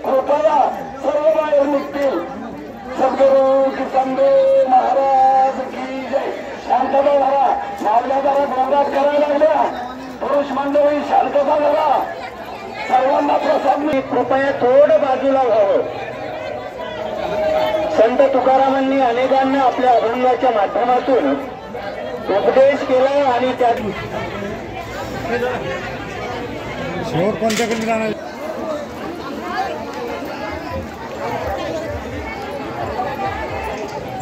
कृपया सर्व बाहेर निघतील. सद्गुरू किसंबे महाराज की जय. शांतता धरा. मावल्या जरा गोंगाट करायला लागल्या. पुरुष मंडळी शांतता धरा. सर्वांना प्रसाद. कृपया थोडं बाजूला व्हावं. संत तुकारामांनी अनेकांना आपल्या अभंगाच्या माध्यमातून उपदेश केला आणि त्यात शेवट कोणत्याकडे जाणार.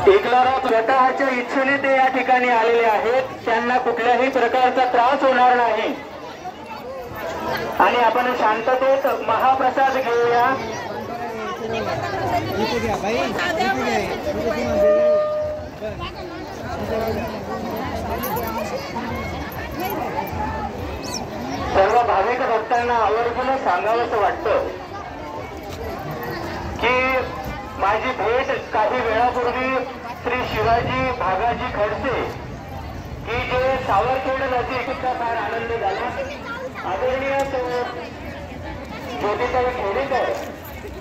एकलाराव स्वतःच्या इच्छेने ते या ठिकाणी आलेले आहेत. त्यांना कुठल्याही प्रकारचा त्रास होणार नाही आणि आपण शांततेत महाप्रसाद घेऊया. सर्व भाविक भक्तांना आवर्जून सांगावंसं वाटतं की माझी भेट काही वेळापूर्वी श्री शिवाजी भागाजी खडसे की जे सावरखेड नजीकचा फार आनंद झाला. आदरणीय ज्योतिताई खेडेकर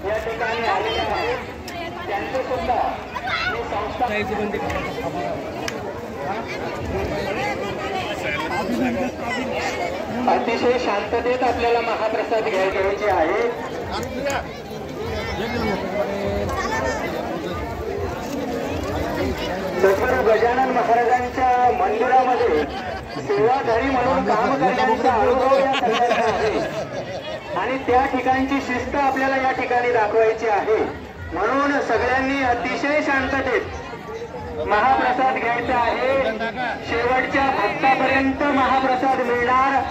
या ठिकाणी आलेले आहेत. त्यांचे सुद्धा मी संस्था अतिशय शांततेत आपल्याला महाप्रसाद घ्यायचे आहे. सद्गुरू गजानन महाराजांच्या मंदिरामध्ये सेवाधारी म्हणून काम करण्याचा अनुभव या सगळ्यांना आहे आणि त्या ठिकाणची शिस्त आपल्याला या ठिकाणी दाखवायची आहे. म्हणून सगळ्यांनी अतिशय शांततेत महाप्रसाद घ्यायचा आहे. शेवटच्या भक्तापर्यंत महाप्रसाद मिळणार